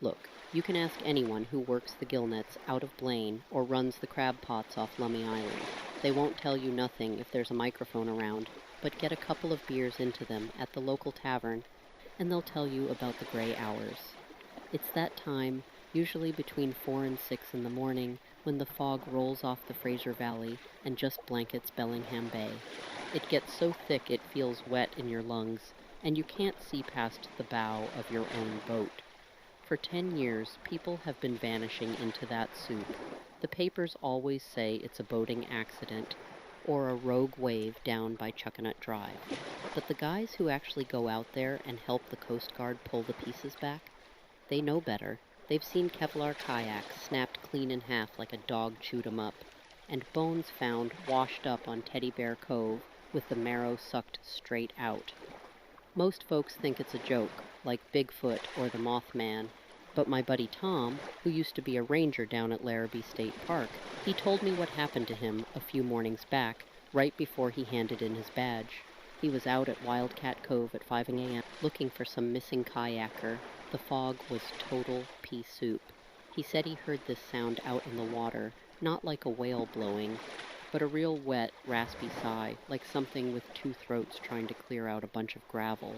Look, you can ask anyone who works the gill nets out of Blaine or runs the crab pots off Lummi Island. They won't tell you nothing if there's a microphone around, but get a couple of beers into them at the local tavern, and they'll tell you about the gray hours. It's that time, usually between 4 and 6 in the morning, when the fog rolls off the Fraser Valley and just blankets Bellingham Bay. It gets so thick it feels wet in your lungs, and you can't see past the bow of your own boat. For 10 years, people have been vanishing into that soup. The papers always say it's a boating accident or a rogue wave down by Chuckanut Drive. But the guys who actually go out there and help the Coast Guard pull the pieces back, they know better. They've seen Kevlar kayaks snapped clean in half like a dog chewed 'em up, and bones found washed up on Teddy Bear Cove with the marrow sucked straight out. Most folks think it's a joke, like Bigfoot or the Mothman, but my buddy Tom, who used to be a ranger down at Larrabee State Park, he told me what happened to him a few mornings back, right before he handed in his badge. He was out at Wildcat Cove at 5 a.m. looking for some missing kayaker. The fog was total pea soup. He said he heard this sound out in the water, not like a whale blowing, but a real wet, raspy sigh, like something with two throats trying to clear out a bunch of gravel.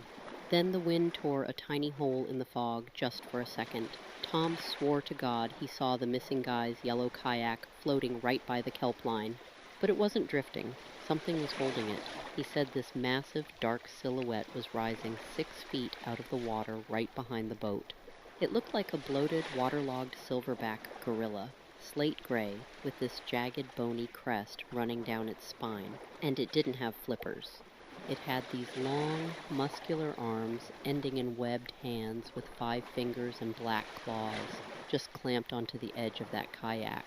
Then the wind tore a tiny hole in the fog just for a second. Tom swore to God he saw the missing guy's yellow kayak floating right by the kelp line. But it wasn't drifting. Something was holding it. He said this massive, dark silhouette was rising 6 feet out of the water right behind the boat. It looked like a bloated, waterlogged silverback gorilla, slate gray, with this jagged, bony crest running down its spine, and it didn't have flippers. It had these long, muscular arms ending in webbed hands with 5 fingers and black claws, just clamped onto the edge of that kayak.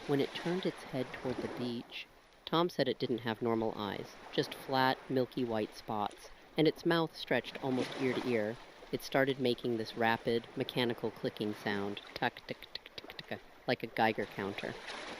When it turned its head toward the beach, Tom said it didn't have normal eyes, just flat, milky white spots, and its mouth stretched almost ear to ear. It started making this rapid, mechanical clicking sound, tuck, tick, tick, tick, tick, like a Geiger counter.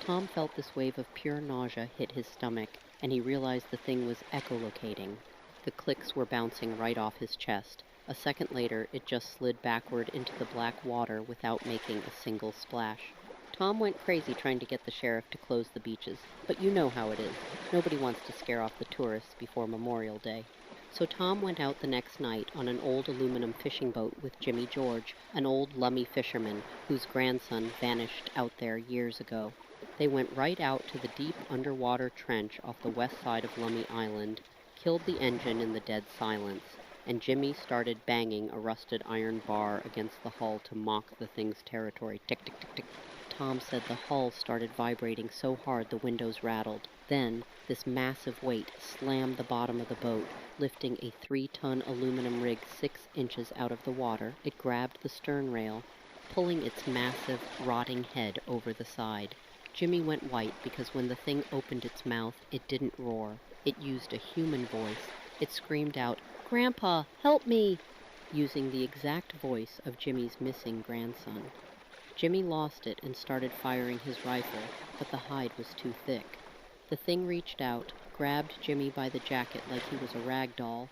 Tom felt this wave of pure nausea hit his stomach, and he realized the thing was echolocating. The clicks were bouncing right off his chest. A second later, it just slid backward into the black water without making a single splash. Tom went crazy trying to get the sheriff to close the beaches, but you know how it is. Nobody wants to scare off the tourists before Memorial Day. So Tom went out the next night on an old aluminum fishing boat with Jimmy George, an old Lummi fisherman whose grandson vanished out there years ago. They went right out to the deep underwater trench off the west side of Lummi Island, killed the engine in the dead silence, and Jimmy started banging a rusted iron bar against the hull to mock the thing's territory. Tick, tick, tick, tick. Tom said the hull started vibrating so hard the windows rattled. Then, this massive weight slammed the bottom of the boat, lifting a 3-ton aluminum rig 6 inches out of the water. It grabbed the stern rail, pulling its massive, rotting head over the side. Jimmy went white because when the thing opened its mouth, it didn't roar. It used a human voice. It screamed out, "Grandpa, help me!" using the exact voice of Jimmy's missing grandson. Jimmy lost it and started firing his rifle, but the hide was too thick. The thing reached out, grabbed Jimmy by the jacket like he was a rag doll,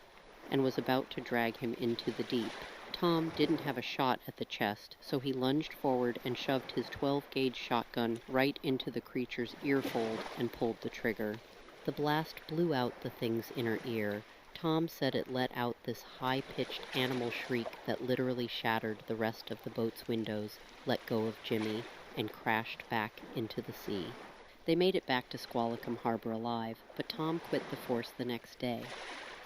and was about to drag him into the deep. Tom didn't have a shot at the chest, so he lunged forward and shoved his 12-gauge shotgun right into the creature's earfold and pulled the trigger. The blast blew out the thing's inner ear. Tom said it let out this high-pitched animal shriek that literally shattered the rest of the boat's windows, let go of Jimmy, and crashed back into the sea. They made it back to Squalicum Harbor alive, but Tom quit the force the next day.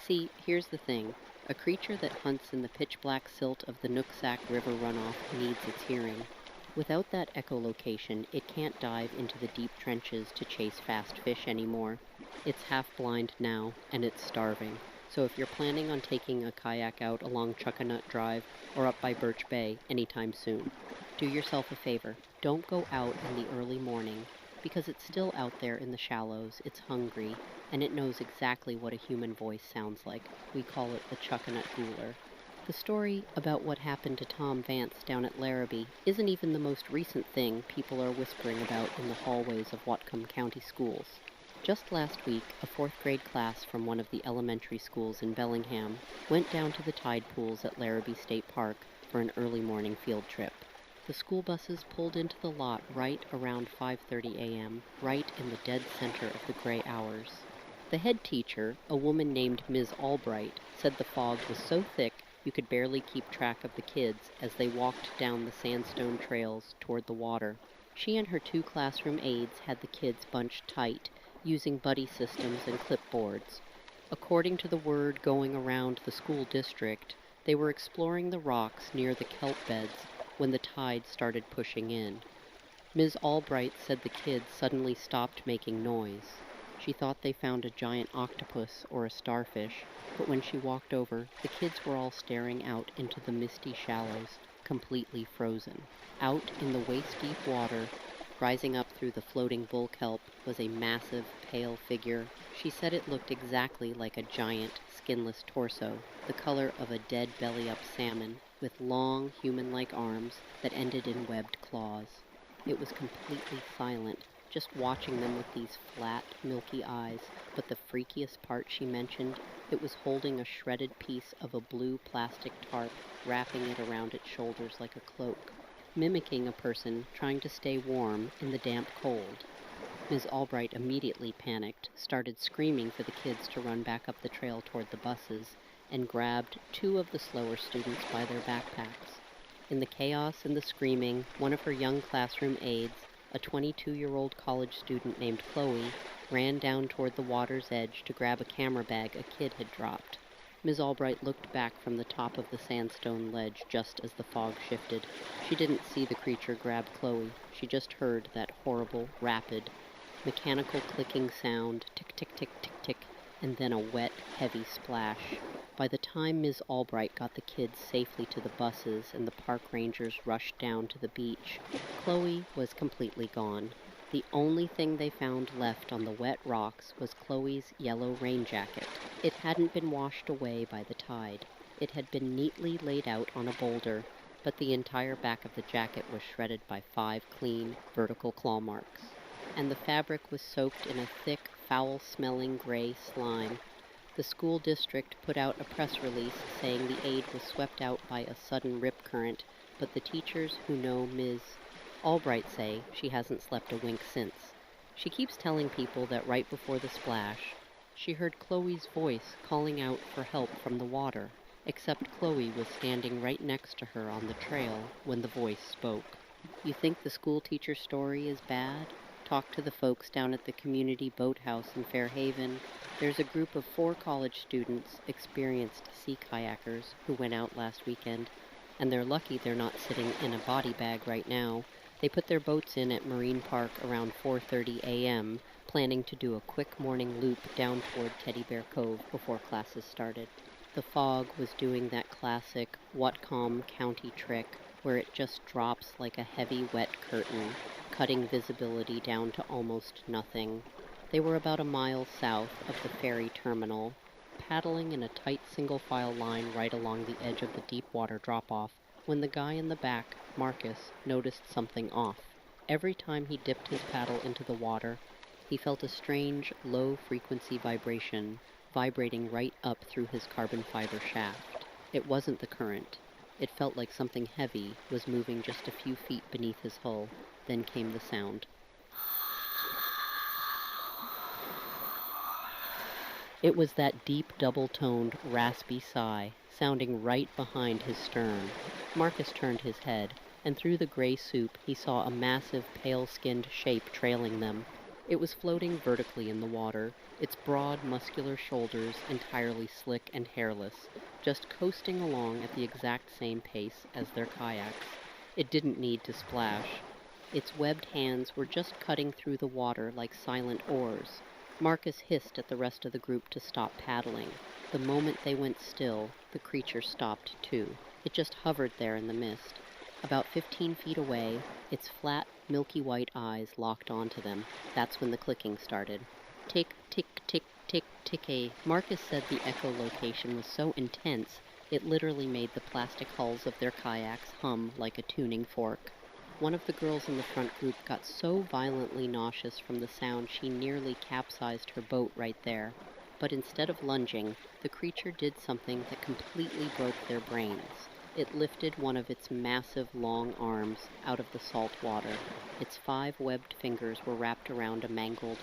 See, here's the thing. A creature that hunts in the pitch-black silt of the Nooksack River runoff needs its hearing. Without that echolocation, it can't dive into the deep trenches to chase fast fish anymore. It's half-blind now, and it's starving. So if you're planning on taking a kayak out along Chuckanut Drive or up by Birch Bay anytime soon, do yourself a favor. Don't go out in the early morning, because it's still out there in the shallows, it's hungry, and it knows exactly what a human voice sounds like. We call it the Chuckanut Gouler. The story about what happened to Tom Vance down at Larrabee isn't even the most recent thing people are whispering about in the hallways of Whatcom County schools. Just last week, a 4th grade class from one of the elementary schools in Bellingham went down to the tide pools at Larrabee State Park for an early morning field trip. The school buses pulled into the lot right around 5:30 a.m., right in the dead center of the gray hours. The head teacher, a woman named Ms. Albright, said the fog was so thick you could barely keep track of the kids as they walked down the sandstone trails toward the water. She and her 2 classroom aides had the kids bunched tight, using buddy systems and clipboards. According to the word going around the school district, they were exploring the rocks near the kelp beds when the tide started pushing in. Ms. Albright said the kids suddenly stopped making noise. She thought they found a giant octopus or a starfish, but when she walked over, the kids were all staring out into the misty shallows, completely frozen. Out in the waist-deep water, rising up through the floating bull kelp, was a massive, pale figure. She said it looked exactly like a giant, skinless torso, the color of a dead belly-up salmon, with long, human-like arms that ended in webbed claws. It was completely silent, just watching them with these flat, milky eyes, but the freakiest part she mentioned, it was holding a shredded piece of a blue plastic tarp, wrapping it around its shoulders like a cloak, mimicking a person trying to stay warm in the damp cold. Ms. Albright immediately panicked, started screaming for the kids to run back up the trail toward the buses, and grabbed 2 of the slower students by their backpacks. In the chaos and the screaming, one of her young classroom aides, a 22-year-old college student named Chloe, ran down toward the water's edge to grab a camera bag a kid had dropped. Ms. Albright looked back from the top of the sandstone ledge just as the fog shifted. She didn't see the creature grab Chloe. She just heard that horrible, rapid, mechanical clicking sound, tick, tick, tick, tick, tick, and then a wet, heavy splash. By the time Ms. Albright got the kids safely to the buses and the park rangers rushed down to the beach, Chloe was completely gone. The only thing they found left on the wet rocks was Chloe's yellow rain jacket. It hadn't been washed away by the tide. It had been neatly laid out on a boulder, but the entire back of the jacket was shredded by 5 clean, vertical claw marks. And the fabric was soaked in a thick, foul-smelling gray slime. The school district put out a press release saying the aid was swept out by a sudden rip current, but the teachers who know Ms. Albright say she hasn't slept a wink since. She keeps telling people that right before the splash, she heard Chloe's voice calling out for help from the water, except Chloe was standing right next to her on the trail when the voice spoke. You think the school teacher story is bad? Talk to the folks down at the community boathouse in Fairhaven. There's a group of 4 college students, experienced sea kayakers, who went out last weekend, and they're lucky they're not sitting in a body bag right now. They put their boats in at Marine Park around 4:30 a.m., planning to do a quick morning loop down toward Teddy Bear Cove before classes started. The fog was doing that classic Whatcom County trick where it just drops like a heavy wet curtain, cutting visibility down to almost nothing. They were about a mile south of the ferry terminal, paddling in a tight single-file line right along the edge of the deep water drop-off, when the guy in the back, Marcus, noticed something off. Every time he dipped his paddle into the water, he felt a strange, low-frequency vibration vibrating right up through his carbon fiber shaft. It wasn't the current. It felt like something heavy was moving just a few feet beneath his hull. Then came the sound. It was that deep, double-toned, raspy sigh, sounding right behind his stern. Marcus turned his head, and through the gray soup he saw a massive, pale-skinned shape trailing them. It was floating vertically in the water, its broad, muscular shoulders entirely slick and hairless, just coasting along at the exact same pace as their kayaks. It didn't need to splash. Its webbed hands were just cutting through the water like silent oars. Marcus hissed at the rest of the group to stop paddling. The moment they went still, the creature stopped too. It just hovered there in the mist. About 15 feet away, its flat, milky white eyes locked onto them. That's when the clicking started. Tick, tick, tick, tick, tick. Marcus said the echolocation was so intense, it literally made the plastic hulls of their kayaks hum like a tuning fork. One of the girls in the front group got so violently nauseous from the sound she nearly capsized her boat right there. But instead of lunging, the creature did something that completely broke their brains. It lifted one of its massive long arms out of the salt water. Its 5 webbed fingers were wrapped around a mangled,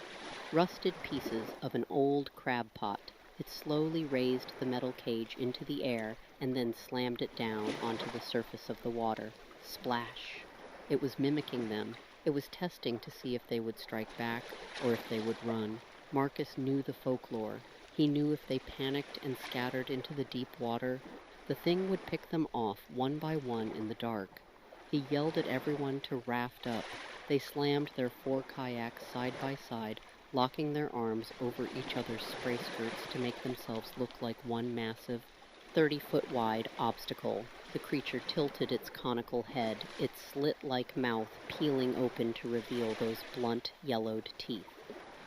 rusted pieces of an old crab pot. It slowly raised the metal cage into the air and then slammed it down onto the surface of the water. Splash! It was mimicking them. It was testing to see if they would strike back or if they would run. Marcus knew the folklore. He knew if they panicked and scattered into the deep water, the thing would pick them off one by one in the dark. He yelled at everyone to raft up. They slammed their 4 kayaks side by side, locking their arms over each other's spray skirts to make themselves look like one massive, 30-foot wide obstacle. The creature tilted its conical head, its slit-like mouth peeling open to reveal those blunt, yellowed teeth.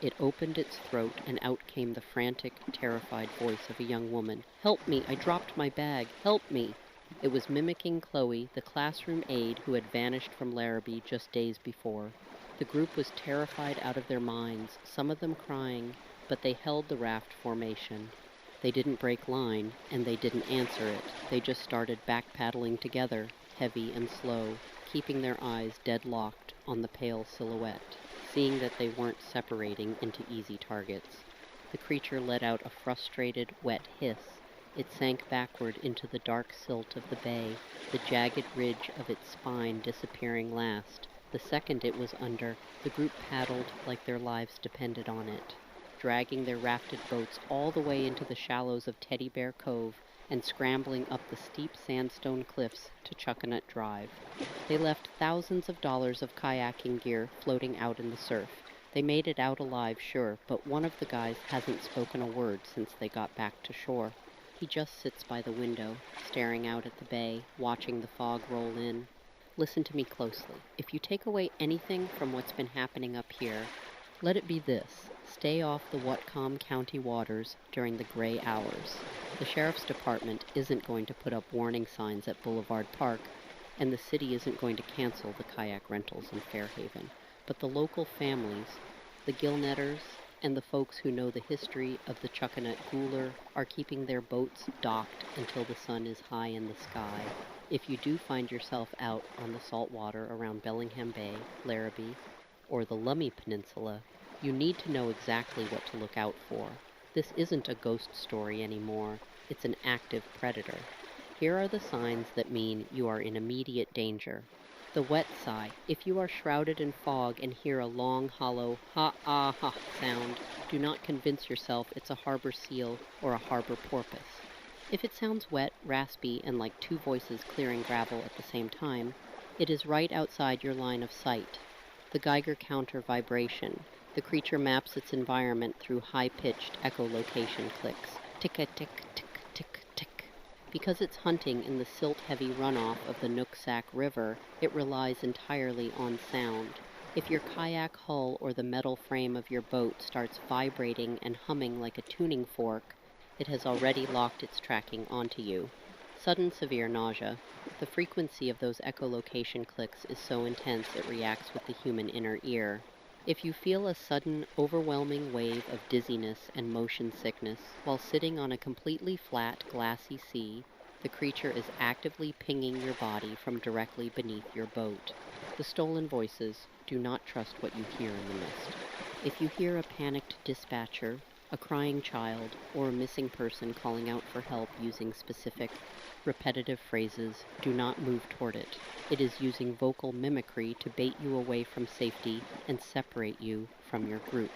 It opened its throat, and out came the frantic, terrified voice of a young woman. "Help me! I dropped my bag! Help me!" It was mimicking Chloe, the classroom aide who had vanished from Larrabee just days before. The group was terrified out of their minds, some of them crying, but they held the raft formation. They didn't break line, and they didn't answer it. They just started back-paddling together, heavy and slow, keeping their eyes dead-locked on the pale silhouette, seeing that they weren't separating into easy targets. The creature let out a frustrated, wet hiss. It sank backward into the dark silt of the bay, the jagged ridge of its spine disappearing last. The second it was under, the group paddled like their lives depended on it, dragging their rafted boats all the way into the shallows of Teddy Bear Cove and scrambling up the steep sandstone cliffs to Chuckanut Drive. They left thousands of dollars of kayaking gear floating out in the surf. They made it out alive, sure, but one of the guys hasn't spoken a word since they got back to shore. He just sits by the window, staring out at the bay, watching the fog roll in. Listen to me closely. If you take away anything from what's been happening up here, let it be this: stay off the Whatcom County waters during the gray hours. The Sheriff's Department isn't going to put up warning signs at Boulevard Park, and the city isn't going to cancel the kayak rentals in Fairhaven. But the local families, the Gillnetters, and the folks who know the history of the Chuckanut Gouler are keeping their boats docked until the sun is high in the sky. If you do find yourself out on the salt water around Bellingham Bay, Larrabee, or the Lummi Peninsula, you need to know exactly what to look out for. This isn't a ghost story anymore. It's an active predator. Here are the signs that mean you are in immediate danger. The wet sigh. If you are shrouded in fog and hear a long, hollow ha-ah-ha sound, do not convince yourself it's a harbor seal or a harbor porpoise. If it sounds wet, raspy, and like 2 voices clearing gravel at the same time, it is right outside your line of sight. The Geiger counter vibration. The creature maps its environment through high-pitched echolocation clicks. Tick-a-tick, tick-tick, tick. Because it's hunting in the silt-heavy runoff of the Nooksack River, it relies entirely on sound. If your kayak hull or the metal frame of your boat starts vibrating and humming like a tuning fork, it has already locked its tracking onto you. Sudden severe nausea. The frequency of those echolocation clicks is so intense it reacts with the human inner ear. If you feel a sudden, overwhelming wave of dizziness and motion sickness while sitting on a completely flat, glassy sea, the creature is actively pinging your body from directly beneath your boat. The stolen voices. Do not trust what you hear in the mist. If you hear a panicked dispatcher, a crying child, or a missing person calling out for help using specific, repetitive phrases, do not move toward it. It is using vocal mimicry to bait you away from safety and separate you from your group.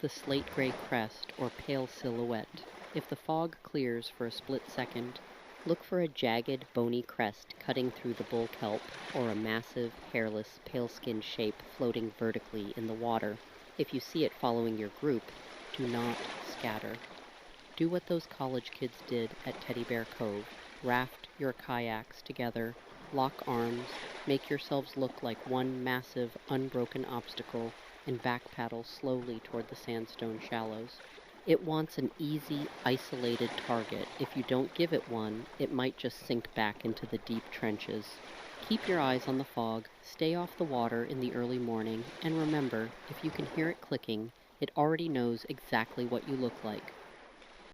The slate-gray crest or pale silhouette. If the fog clears for a split second, look for a jagged, bony crest cutting through the bull kelp or a massive, hairless, pale-skinned shape floating vertically in the water. If you see it following your group, do not scatter. Do what those college kids did at Teddy Bear Cove. Raft your kayaks together, lock arms, make yourselves look like one massive, unbroken obstacle, and backpaddle slowly toward the sandstone shallows. It wants an easy, isolated target. If you don't give it one, it might just sink back into the deep trenches. Keep your eyes on the fog, stay off the water in the early morning, and remember, if you can hear it clicking, it already knows exactly what you look like.